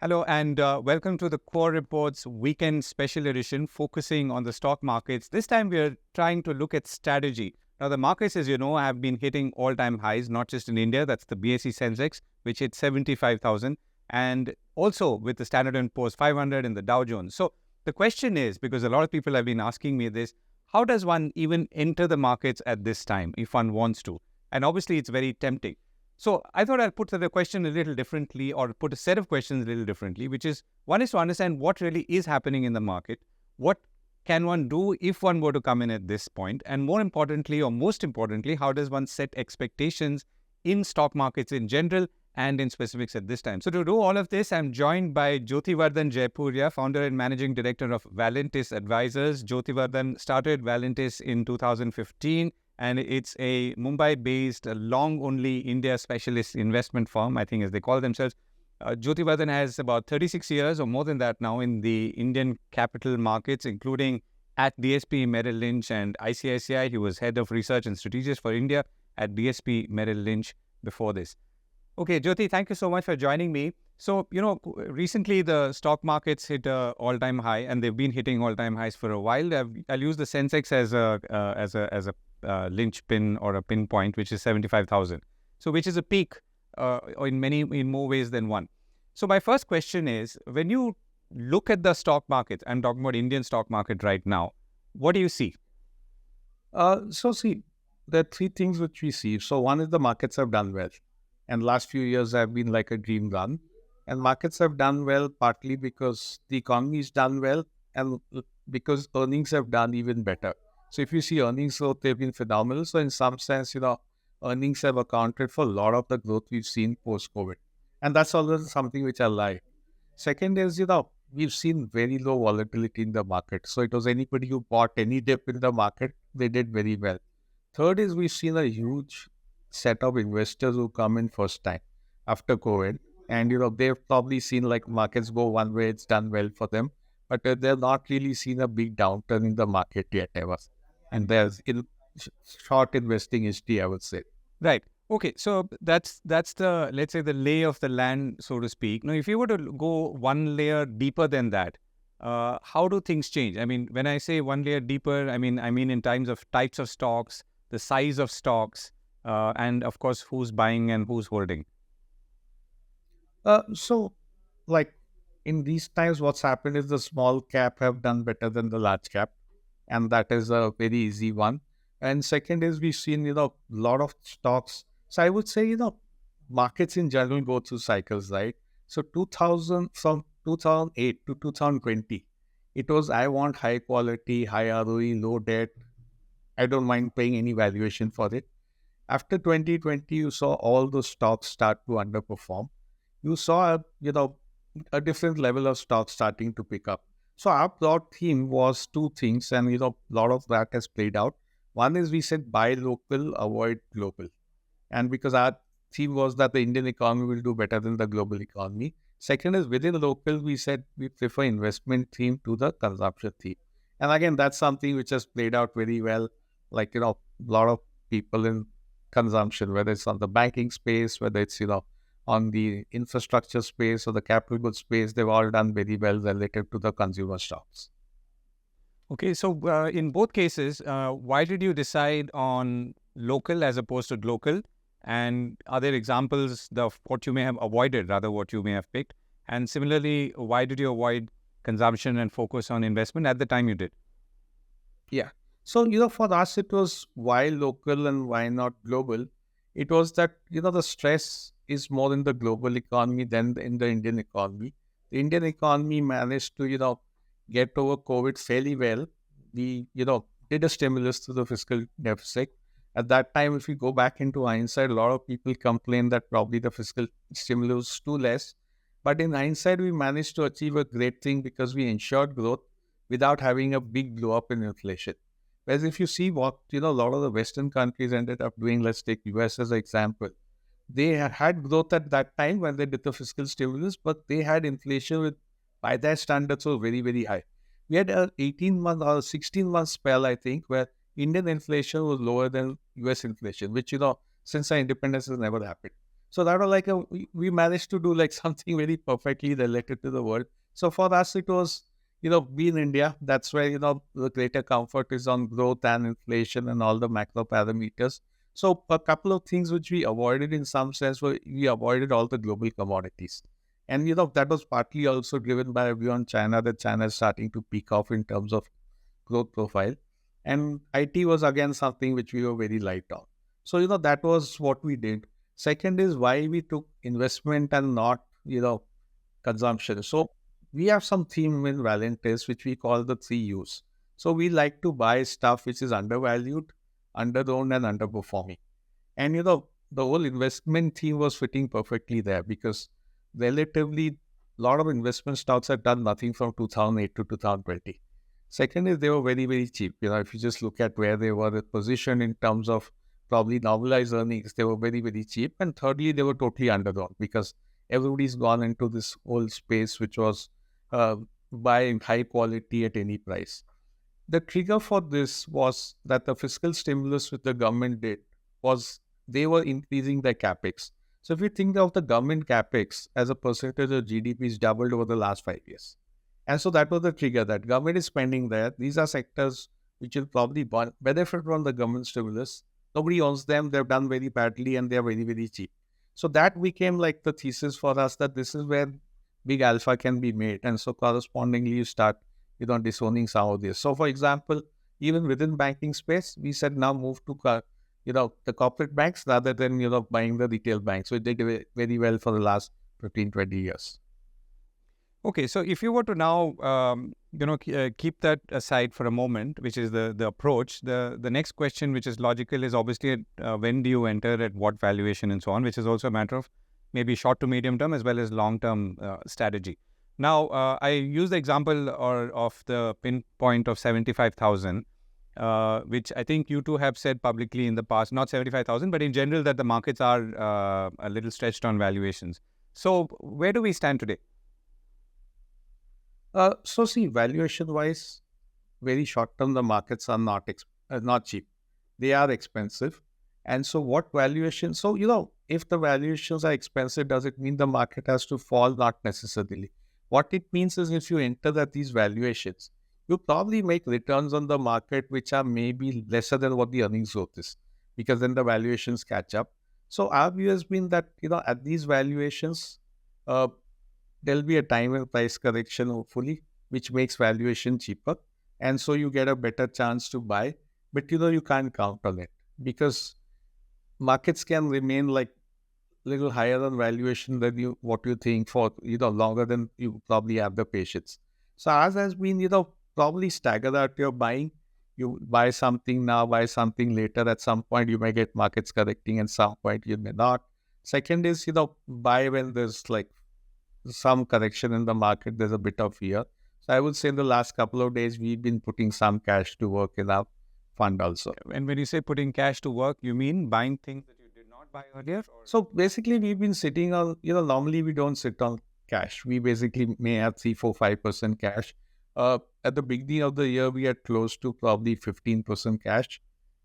Hello and welcome to the Core Reports Weekend Special Edition focusing on the stock markets. This time we are trying to look at strategy. Now, the markets, as you know, have been hitting all-time highs, not just in India. That's the BSE Sensex, which hit 75,000, and also with the Standard & Poor's 500 and the Dow Jones. So the question is, because a lot of people have been asking me this, how does one even enter the markets at this time if one wants to? And obviously, it's very tempting. So I thought I'll put the question a little differently, or put a set of questions a little differently, which is, one is to understand what really is happening in the market. What can one do if one were to come in at this point? And more importantly, or most importantly, how does one set expectations in stock markets in general and in specifics at this time? So to do all of this, I'm joined by Jyotivardhan Jaipuria, founder and managing director of Valentis Advisors. Jyotivardhan started Valentis in 2015. And it's a Mumbai-based, long-only India specialist investment firm, I think as they call themselves. Jyotivardhan has about 36 years or more than that now in the Indian capital markets, including at DSP Merrill Lynch and ICICI. He was head of research and strategist for India at DSP Merrill Lynch before this. Okay, Jyoti, thank you so much for joining me. So, recently the stock markets hit an all-time high, and they've been hitting all-time highs for a while. I'll use the Sensex as a linchpin or a pinpoint, which is 75,000. So, which is a peak in more ways than one. So, my first question is, when you look at the stock market, I'm talking about Indian stock market right now, what do you see? See, there are three things which we see. So one is the markets have done well, and last few years have been like a dream run. And markets have done well partly because the economy has done well, and because earnings have done even better. So if you see earnings growth, they've been phenomenal. So in some sense, earnings have accounted for a lot of the growth we've seen post-COVID. And that's always something which I like. Second is, we've seen very low volatility in the market. So it was anybody who bought any dip in the market, they did very well. Third is we've seen a huge set of investors who come in first time after COVID. And, they've probably seen like markets go one way, it's done well for them. But they've not really seen a big downturn in the market yet ever. And there's short investing history, I would say. Right. Okay. So that's the, let's say, the lay of the land, so to speak. Now, if you were to go one layer deeper than that, how do things change? I mean, when I say one layer deeper, I mean in terms of types of stocks, the size of stocks, and of course, who's buying and who's holding. Like in these times, what's happened is the small cap have done better than the large cap, and that is a very easy one. And second is we've seen, a lot of stocks. So I would say, markets in general go through cycles, right? So 2000, from 2008 to 2020, it was, I want high quality, high ROE, low debt. I don't mind paying any valuation for it. After 2020, you saw all those stocks start to underperform. You saw, a different level of stocks starting to pick up. So our broad theme was two things, and, a lot of that has played out. One is we said buy local, avoid global. And because our theme was that the Indian economy will do better than the global economy. Second is within local, we said we prefer investment theme to the consumption theme. And again, that's something which has played out very well. Like, a lot of people in consumption, whether it's on the banking space, whether it's, on the infrastructure space or the capital goods space, they've all done very well relative to the consumer stocks. Okay. So in both cases, why did you decide on local as opposed to global? And are there examples of what you may have avoided, rather what you may have picked? And similarly, why did you avoid consumption and focus on investment at the time you did? Yeah. So, for us, it was why local and why not global. It was that, the stress is more in the global economy than in the Indian economy. The Indian economy managed to, get over COVID fairly well. We, did a stimulus to the fiscal deficit. At that time, if we go back into hindsight, a lot of people complain that probably the fiscal stimulus was too less. But in hindsight, we managed to achieve a great thing because we ensured growth without having a big blow up in inflation. Whereas if you see what, a lot of the Western countries ended up doing, let's take US as an example. They had growth at that time when they did the fiscal stimulus, but they had inflation with, by their standards, was very, very high. We had a 18-month or 16-month spell, I think, where Indian inflation was lower than US inflation, which, since our independence has never happened. So that was like we managed to do like something very perfectly related to the world. So for us, it was, we in India, that's where, the greater comfort is on growth and inflation and all the macro parameters. So a couple of things which we avoided in some sense were we avoided all the global commodities. And, that was partly also driven by a view on China, that China is starting to peak off in terms of growth profile. And IT was again something which we were very light on. So, that was what we did. Second is why we took investment and not, consumption. So we have some theme in Valentis, which we call the 3 U's. So we like to buy stuff which is undervalued, underowned, and underperforming. And the whole investment theme was fitting perfectly there because relatively a lot of investment stocks had done nothing from 2008 to 2020. Second is they were very, very cheap. If you just look at where they were positioned in terms of probably normalized earnings, they were very, very cheap. And thirdly, they were totally underdone because everybody's gone into this whole space, which was uh, buying high quality at any price. The trigger for this was that the fiscal stimulus which the government did was they were increasing their capex. So if you think of the government capex as a percentage of GDP is doubled over the last 5 years. And so that was the trigger that government is spending there. These are sectors which will probably benefit from the government stimulus. Nobody owns them. They've done very badly and they're very, very cheap. So that became like the thesis for us that this is where big alpha can be made. And so correspondingly, you start disowning some of this. So, for example, even within banking space, we said now move to, the corporate banks rather than, buying the retail banks. So it did very well for the last 15, 20 years. Okay, so if you were to now, keep that aside for a moment, which is the approach, the next question, which is logical, is obviously when do you enter, at what valuation, and so on, which is also a matter of maybe short to medium term as well as long term strategy. Now, I use the example of the pinpoint of 75,000, which I think you two have said publicly in the past, not 75,000, but in general that the markets are a little stretched on valuations. So where do we stand today? So see, valuation-wise, very short-term, the markets are not cheap. They are expensive. And so what valuation? So, if the valuations are expensive, does it mean the market has to fall? Not necessarily. What it means is if you enter at these valuations, you probably make returns on the market which are maybe lesser than what the earnings growth is, because then the valuations catch up. So our view has been that, at these valuations, uh, there'll be a time and price correction, hopefully, which makes valuation cheaper. And so you get a better chance to buy. But you can't count on it because markets can remain like little higher on valuation than what you think for longer than you probably have the patience. So ours has been probably stagger out your buying. You buy something now, buy something later. At some point you may get markets correcting, and some point you may not. Second is buy when there's like some correction in the market, there's a bit of fear. So I would say in the last couple of days, we've been putting some cash to work in our fund also. And when you say putting cash to work, you mean buying things that you did not buy earlier? So basically, we've been sitting on, normally we don't sit on cash. We basically may have 3, 4, 5% cash. At the beginning of the year, we had close to probably 15% cash.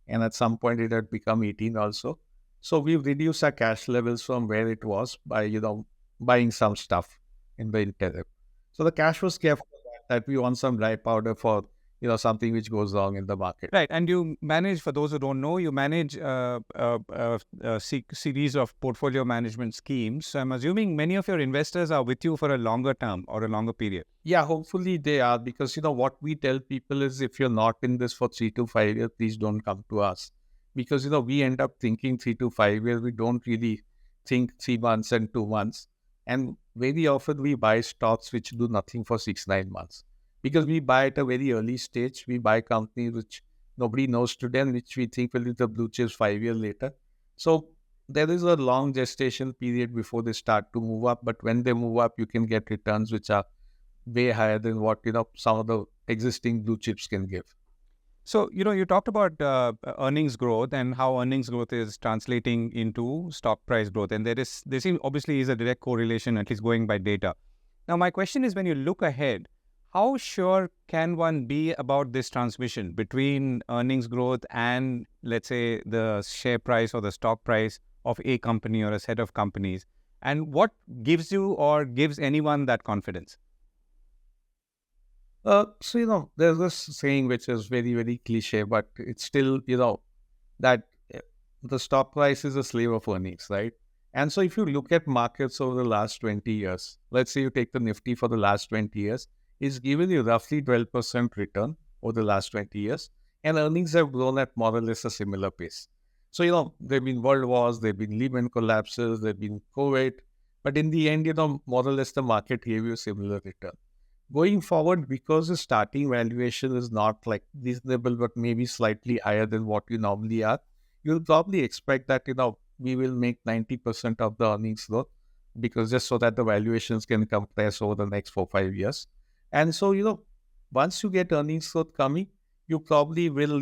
And at some point, it had become 18 also. So we've reduced our cash levels from where it was by, buying some stuff in the interim. So the cash was kept that we want some dry powder for something which goes wrong in the market. Right, and you manage, for those who don't know, you manage a series of portfolio management schemes. So I'm assuming many of your investors are with you for a longer term or a longer period. Yeah, hopefully they are, because what we tell people is if you're not in this for 3 to 5 years, please don't come to us, because we end up thinking 3 to 5 years. We don't really think 3 months and 2 months. And very often we buy stocks which do nothing for 6, 9 months. Because we buy at a very early stage. We buy companies which nobody knows today and which we think will be the blue chips 5 years later. So there is a long gestation period before they start to move up. But when they move up, you can get returns which are way higher than what some of the existing blue chips can give. So, you talked about earnings growth and how earnings growth is translating into stock price growth. And there obviously is a direct correlation, at least going by data. Now, my question is, when you look ahead, how sure can one be about this transmission between earnings growth and, let's say, the share price or the stock price of a company or a set of companies. And what gives you or gives anyone that confidence? There's this saying which is very, very cliche, but it's still, that uh, the stock price is a slave of earnings, right? And so if you look at markets over the last 20 years, let's say you take the Nifty for the last 20 years, it's given you roughly 12% return over the last 20 years, and earnings have grown at more or less a similar pace. So, there have been world wars, there have been Lehman collapses, there have been COVID, but in the end, more or less the market gave you similar return. Going forward, because the starting valuation is not like reasonable, but maybe slightly higher than what you normally are, you'll probably expect that, we will make 90% of the earnings growth, because just so that the valuations can compress over the next 4 5 years. And so, once you get earnings growth coming, you probably will,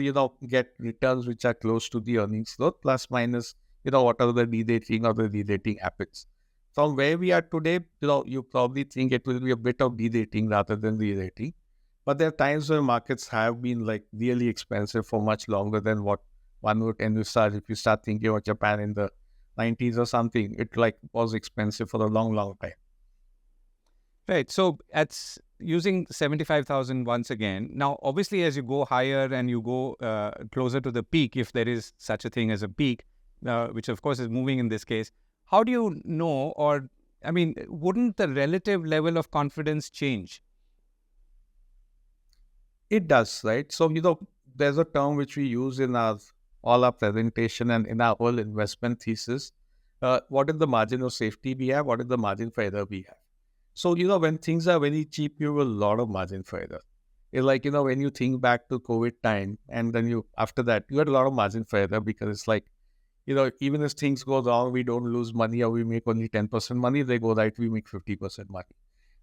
get returns which are close to the earnings growth, plus minus, whatever the de-rating or the re-rating happens. From where we are today, you probably think it will be a bit of de-rating rather than re-rating. But there are times where markets have been like really expensive for much longer than what one would envisage. If you start thinking about Japan in the 90s or something, it like was expensive for a long, long time. Right. So it's using 75,000 once again. Now, obviously, as you go higher and you go closer to the peak, if there is such a thing as a peak, which of course is moving in this case, how do you know, or I mean, wouldn't the relative level of confidence change? It does, right? So, there's a term which we use in all our presentation and in our whole investment thesis. What is the margin of safety we have? What is the margin for error we have? So, when things are very cheap, you have a lot of margin for error. It's like, when you think back to COVID time, and then after that, you had a lot of margin for error, because it's like, even if things go wrong, we don't lose money, or we make only 10% money, they go right, we make 50% money.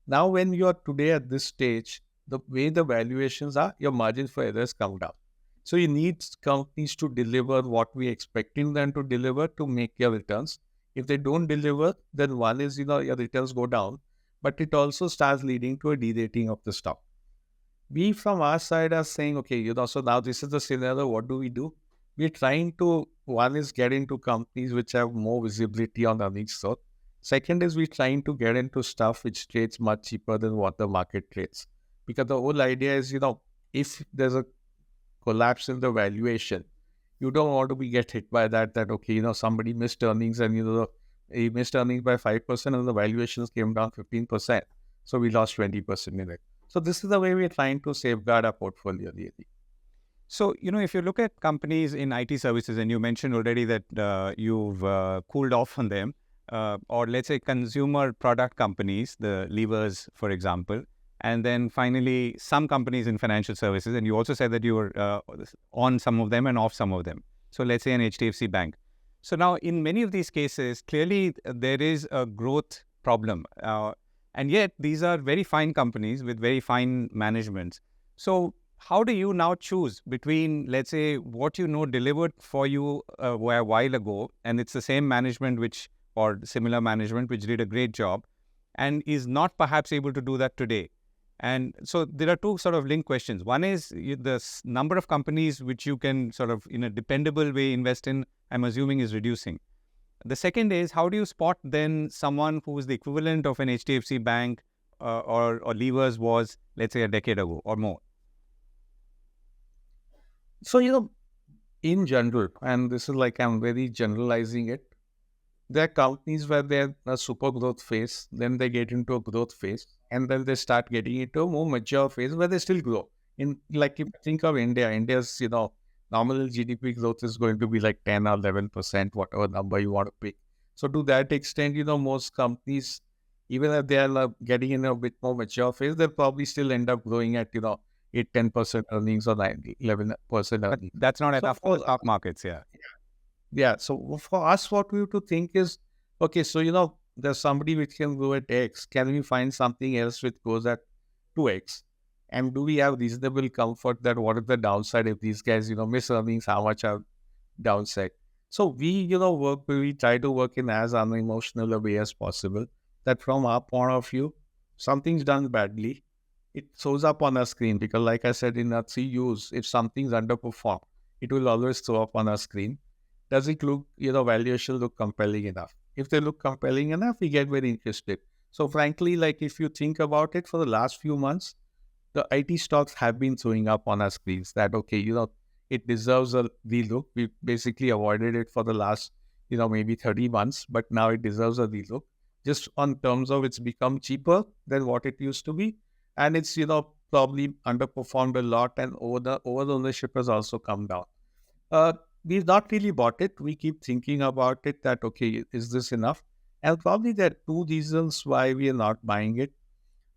Now, when you are today at this stage, the way the valuations are, your margin for errors come down. So you need companies to deliver what we're expecting them to deliver to make your returns. If they don't deliver, then one is, your returns go down, but it also starts leading to a de-rating of the stock. We from our side are saying, okay, so now this is the scenario, what do we do? We're trying to, one is get into companies which have more visibility on earnings growth. Second is we're trying to get into stuff which trades much cheaper than what the market trades. Because the whole idea is, if there's a collapse in the valuation, you don't want to be get hit by that, okay, somebody missed earnings and, he missed earnings by 5% and the valuations came down 15%. So we lost 20% in it. So this is the way we're trying to safeguard our portfolio, really. So, if you look at companies in IT services, and you mentioned already that you've cooled off on them, or let's say consumer product companies, the levers, for example, and then finally some companies in financial services, and you also said that you were on some of them and off some of them. So let's say an HDFC Bank. So now in many of these cases, clearly there is a growth problem. And yet these are very fine companies with very fine managements. So how do you now choose between, let's say, what delivered for you a while ago, and it's the same management or similar management which did a great job and is not perhaps able to do that today? And so there are two sort of linked questions. One is the number of companies which you can sort of in a dependable way invest in, I'm assuming, is reducing. The second is, how do you spot then someone who is the equivalent of an HDFC Bank or levers was, let's say, a decade ago or more? So, in general, and this is like I'm very generalizing it, there are companies where they're in a super growth phase, then they get into a growth phase, and then they start getting into a more mature phase where they still grow. In like if you think of India, India's nominal GDP growth is going to be like 10 or 11%, whatever number you want to pick. So to that extent, most companies, even if they are getting in a bit more mature phase, they'll probably still end up growing at 8-10% earnings or 11% But earnings. that's not So enough for the stock markets, yeah. Yeah. So for us, what we have to think is, okay, so, there's somebody which can go at X. Can we find something else which goes at 2X? And do we have reasonable comfort that what is the downside if these guys, miss earnings, how much are downside? So we try to work in as unemotional a way as possible, that from our point of view, something's done badly, it shows up on our screen, because like I said, in our 3 U's, if something's underperformed, it will always show up on our screen. does it look, valuation look compelling enough? If they look compelling enough, we get very interested. So frankly, like if you think about it, for the last few months, the IT stocks have been showing up on our screens that, okay, it deserves a relook. We basically avoided it for the last, maybe 30 months, but now it deserves a relook just on terms of it's become cheaper than what it used to be. And it's, probably underperformed a lot, and over the ownership has also come down. Uh, we've not really bought it. We keep thinking about it that, okay, is this enough? And probably there are two reasons why we are not buying it.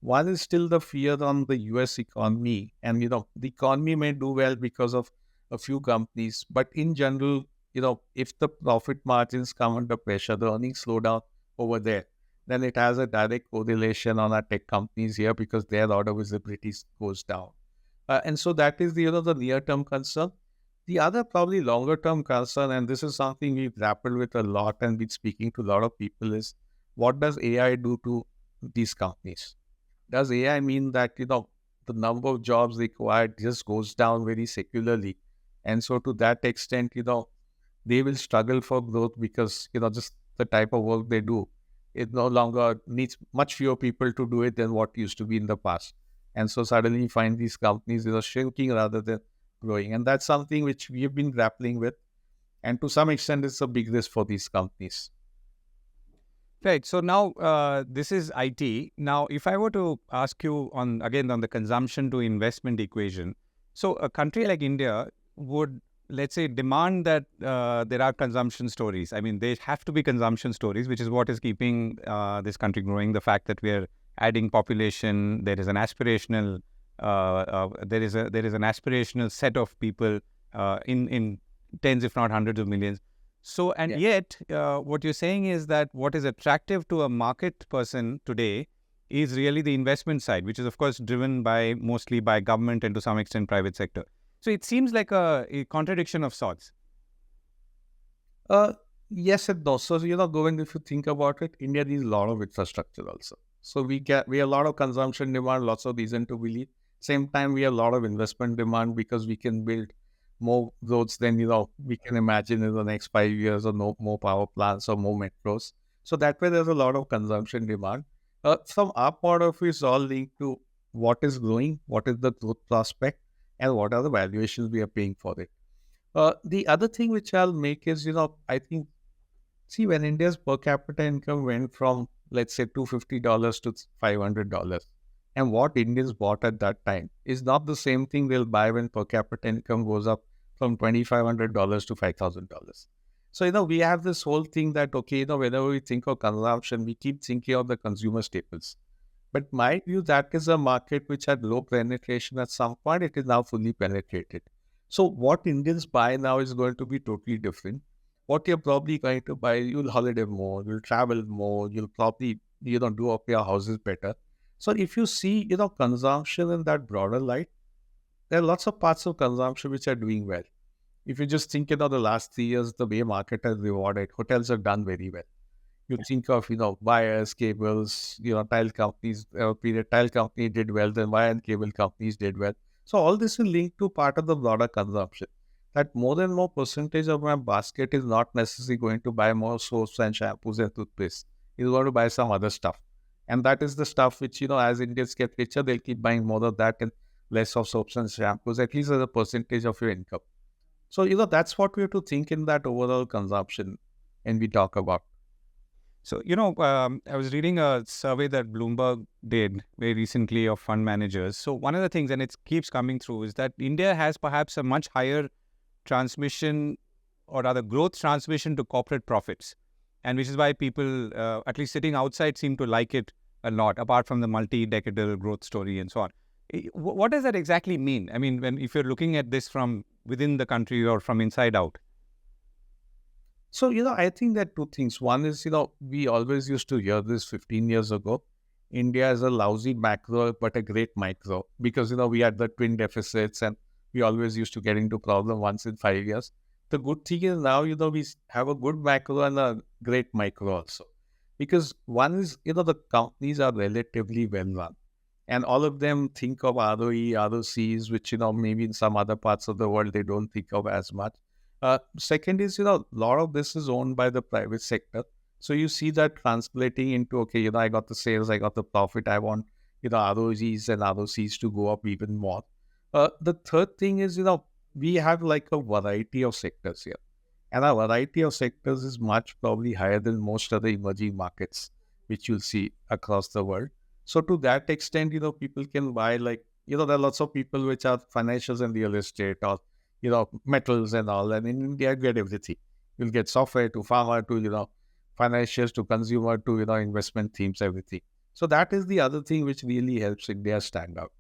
One is still the fear on the US economy. And, the economy may do well because of a few companies, but in general, if the profit margins come under pressure, the earnings slow down over there, then it has a direct correlation on our tech companies here because their order visibility goes down. And so that is the near-term concern. The other probably longer-term concern, and this is something we've grappled with a lot and been speaking to a lot of people, is what does AI do to these companies? Does AI mean that, the number of jobs required just goes down very secularly? And so to that extent, they will struggle for growth because, just the type of work they do, it no longer needs much fewer people to do it than what used to be in the past. And so suddenly you find these companies, shrinking rather than growing. And that's something which we have been grappling with. And to some extent, it's a big risk for these companies. Right. So now this is IT. Now, if I were to ask you on the consumption to investment equation, so a country like India would, let's say, demand that there are consumption stories. I mean, there have to be consumption stories, which is what is keeping this country growing. The fact that we are adding population, there is an aspirational, there is an aspirational set of people in tens, if not hundreds of millions. So, and yet, what you're saying is that what is attractive to a market person today is really the investment side, which is, of course, driven mostly by government and to some extent private sector. So, it seems like a contradiction of sorts. Yes and no. So, Govind, if you think about it, India needs a lot of infrastructure also. So we have a lot of consumption demand, lots of reason to believe. Same time, we have a lot of investment demand because we can build more roads than we can imagine in the next 5 years, or no more power plants or more metros. So that way, there's a lot of consumption demand. From our point of view, it's all linked to what is growing, what is the growth prospect, and what are the valuations we are paying for it. The other thing which I'll make is, I think, see, when India's per capita income went from, let's say, $250 to $500, and what Indians bought at that time is not the same thing they'll buy when per capita income goes up from $2,500 to $5,000. So, we have this whole thing that, okay, whenever we think of consumption, we keep thinking of the consumer staples. But my view, that is a market which had low penetration at some point. It is now fully penetrated. So what Indians buy now is going to be totally different. What you're probably going to buy, you'll holiday more, you'll travel more, you'll probably, do up your houses better. So if you see, consumption in that broader light, there are lots of parts of consumption which are doing well. If you just think, the last 3 years, the way market has rewarded, hotels have done very well. You think of, wires, cables, tile companies, tile company did well, then wire and cable companies did well. So all this will link to part of the broader consumption. That more and more percentage of my basket is not necessarily going to buy more soaps and shampoos and toothpaste. It's going to buy some other stuff. And that is the stuff which, as Indians get richer, they'll keep buying more of that and less of soaps and shampoos, at least as a percentage of your income. So, that's what we have to think in that overall consumption and we talk about. So, I was reading a survey that Bloomberg did very recently of fund managers. So, one of the things, and it keeps coming through, is that India has perhaps a much higher transmission, or rather growth transmission to corporate profits. And which is why people, at least sitting outside, seem to like it a lot, apart from the multi-decadal growth story and so on. What does that exactly mean? I mean, if you're looking at this from within the country or from inside out? So, I think that two things. One is, we always used to hear this 15 years ago. India is a lousy macro, but a great micro, because, we had the twin deficits and we always used to get into problem once in 5 years. The good thing is now, we have a good macro and a great micro also. Because one is, the companies are relatively well run. And all of them think of ROE, ROCs, which, maybe in some other parts of the world, they don't think of as much. Second is, a lot of this is owned by the private sector. So you see that translating into, okay, I got the sales, I got the profit, I want, ROGs and ROCs to go up even more. The third thing is, we have like a variety of sectors here. And our variety of sectors is much probably higher than most other emerging markets, which you'll see across the world. So to that extent, people can buy like, there are lots of people which are financials and real estate or, metals and all. And in India, you get everything. You'll get software to pharma to, financials to consumer to, investment themes, everything. So that is the other thing which really helps India stand out.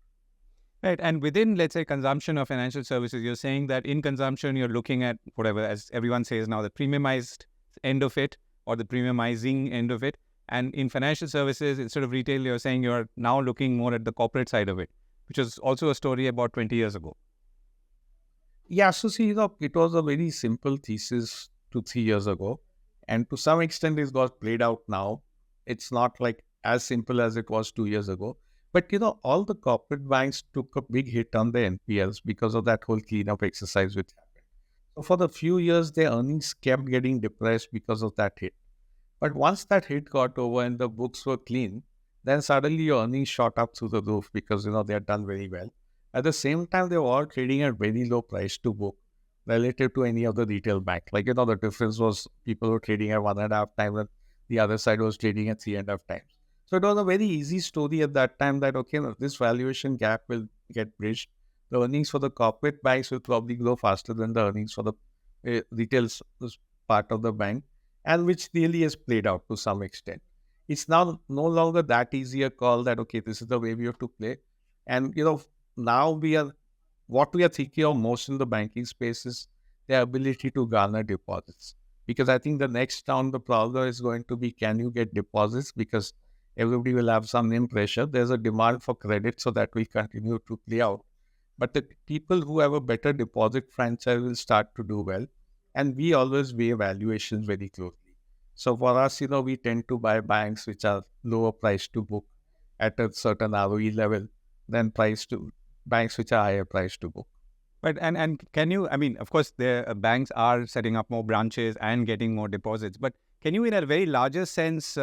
Right. And within, let's say, consumption of financial services, you're saying that in consumption, you're looking at whatever, as everyone says now, the premiumized end of it or the premiumizing end of it. And in financial services, instead of retail, you're saying you're now looking more at the corporate side of it, which is also a story about 20 years ago. Yeah, so see, it was a very simple thesis 2, 3 years ago. And to some extent, it's got played out now. It's not like as simple as it was 2 years ago. But, all the corporate banks took a big hit on the NPLs because of that whole cleanup exercise which happened. So for the few years, their earnings kept getting depressed because of that hit. But once that hit got over and the books were clean, then suddenly your earnings shot up through the roof because they had done very well. At the same time, they were all trading at very low price to book relative to any other retail bank. Like the difference was people were trading at 1.5 times and the other side was trading at 3.5 times. So it was a very easy story at that time that okay, this valuation gap will get bridged. The earnings for the corporate banks will probably grow faster than the earnings for the retail part of the bank, and which really has played out to some extent. It's now no longer that easy a call that, okay, this is the way we have to play. And, now what we are thinking of most in the banking space is the ability to garner deposits. Because I think the next down the problem is going to be, can you get deposits? Because everybody will have some name pressure. There's a demand for credit, so that will continue to play out. But the people who have a better deposit franchise will start to do well. And we always weigh valuations very closely. So for us, we tend to buy banks which are lower price to book at a certain ROE level than price to banks which are higher price to book. But and can you, I mean, of course, the banks are setting up more branches and getting more deposits. But can you, in a very larger sense,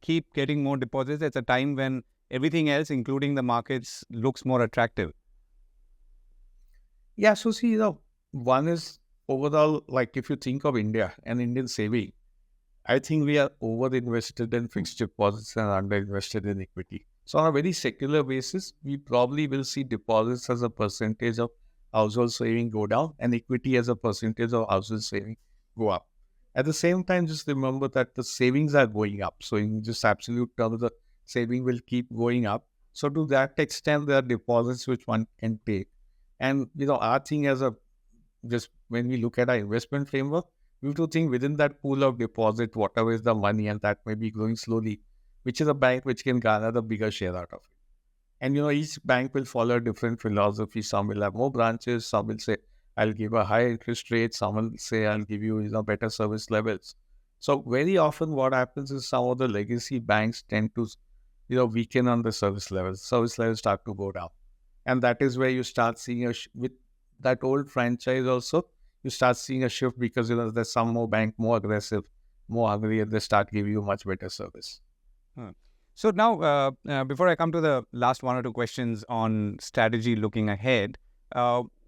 keep getting more deposits at a time when everything else, including the markets, looks more attractive? Yeah, so see, one is overall, like if you think of India and Indian saving, I think we are over-invested in fixed deposits and under-invested in equity. So on a very secular basis, we probably will see deposits as a percentage of household saving go down and equity as a percentage of household saving go up. At the same time, just remember that the savings are going up. So in just absolute terms, the saving will keep going up. So to that extent, there are deposits which one can take. And, our thing as a just when we look at our investment framework, we have to think within that pool of deposit, whatever is the money, and that may be growing slowly, which is a bank which can garner the bigger share out of it. And each bank will follow a different philosophy. Some will have more branches, some will say, I'll give a high interest rate, some will say I'll give you, better service levels. So very often what happens is some of the legacy banks tend to, weaken on the service levels. Service levels start to go down. And that is where you start seeing with that old franchise also, you start seeing a shift because there's some more bank more aggressive, more hungry, and they start giving you much better service. So now, before I come to the last one or two questions on strategy looking ahead,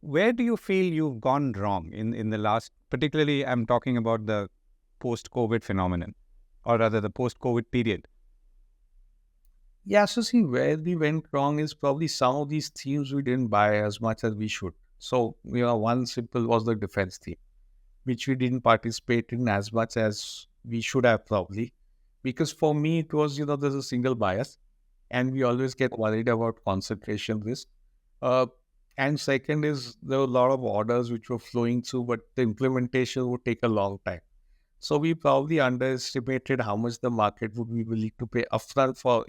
where do you feel you've gone wrong in the last, particularly I'm talking about the post-COVID phenomenon, or rather the post-COVID period? Yeah, so see, where we went wrong is probably some of these themes we didn't buy as much as we should. So, one simple was the defense theme, which we didn't participate in as much as we should have probably. Because for me, it was, there's a single bias and we always get worried about concentration risk. And second is there were a lot of orders which were flowing through, but the implementation would take a long time. So we probably underestimated how much the market would be willing to pay upfront for,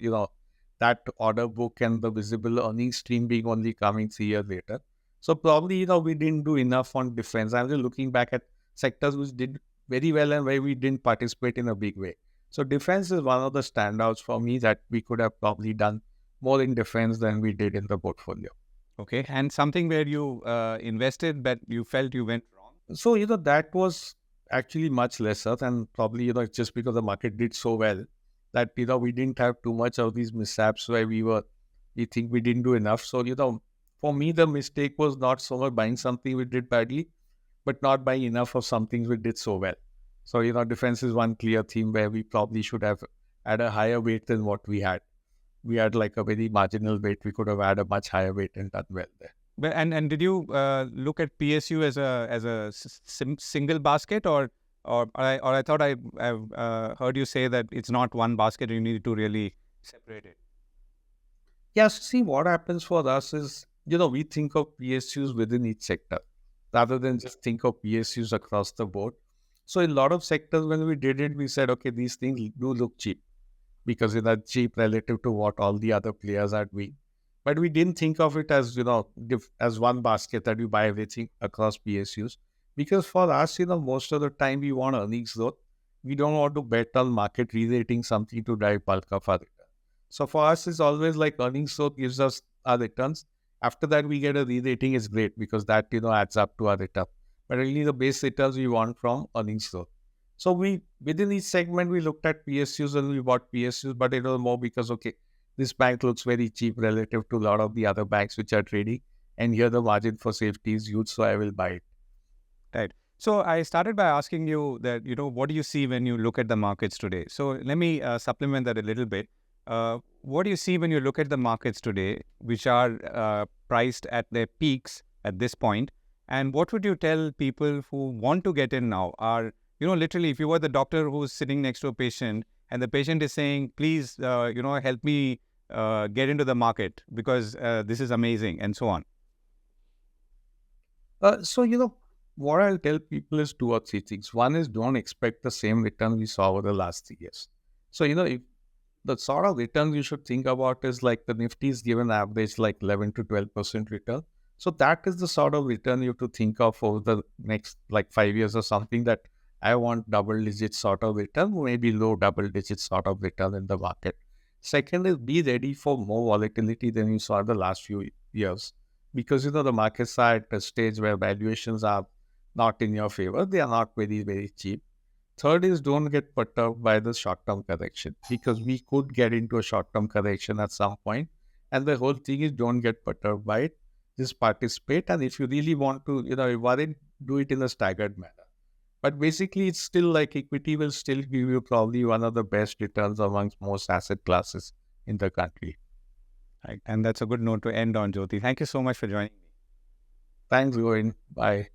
that order book and the visible earnings stream being only coming 3 years later. So probably, we didn't do enough on defense. I'm just looking back at sectors which did very well and where we didn't participate in a big way. So defense is one of the standouts for me that we could have probably done more in defense than we did in the portfolio. Okay. And something where you invested, but you felt you went wrong? So, that was actually much lesser, and probably, just because the market did so well that, we didn't have too much of these mishaps where we think we didn't do enough. So, for me, the mistake was not so much buying something we did badly, but not buying enough of some things we did so well. So, defense is one clear theme where we probably should have had a higher weight than what we had. We had like a very marginal weight. We could have had a much higher weight and done well there. But and did you look at PSU as a single basket, or I thought I've heard you say that it's not one basket. You need to really separate it. Yes, see, what happens for us is, we think of PSUs within each sector rather than just think of PSUs across the board. So, in a lot of sectors, when we did it, we said, okay, these things do look cheap because they're cheap relative to what all the other players are doing. But we didn't think of it as, as one basket that we buy everything across PSUs. Because for us, most of the time we want earnings growth. We don't want to bet on market re-rating something to drive bulk of our return. So for us, it's always like earnings growth gives us our returns. After that, we get a re-rating is great because that, adds up to our return. But really the base returns we want from earnings growth. So within each segment, we looked at PSUs and we bought PSUs, but it was more because, okay, this bank looks very cheap relative to a lot of the other banks which are trading. And here the margin for safety is huge, so I will buy it. Right. So I started by asking you that, what do you see when you look at the markets today? So let me supplement that a little bit. What do you see when you look at the markets today, which are priced at their peaks at this point? And what would you tell people who want to get in now? Are, literally, if you were the doctor who's sitting next to a patient and the patient is saying, please, help me get into the market because this is amazing and so on. So, what I'll tell people is 2 or 3 things. One is don't expect the same return we saw over the last 3 years. So, if the sort of returns you should think about is like the Nifty is given average like 11 to 12% return. So that is the sort of return you have to think of over the next like 5 years or something that I want double digit sort of return, maybe low double digit sort of return in the market. Second is be ready for more volatility than you saw in the last few years because, the markets are at a stage where valuations are not in your favor. They are not very, very cheap. Third is don't get perturbed by the short-term correction because we could get into a short-term correction at some point. And the whole thing is don't get perturbed by it. Just participate. And if you really want to, worry, do it in a staggered manner. But basically, it's still like equity will still give you probably one of the best returns amongst most asset classes in the country. Right. And that's a good note to end on, Jyoti. Thank you so much for joining me. Thanks, Govind. Bye.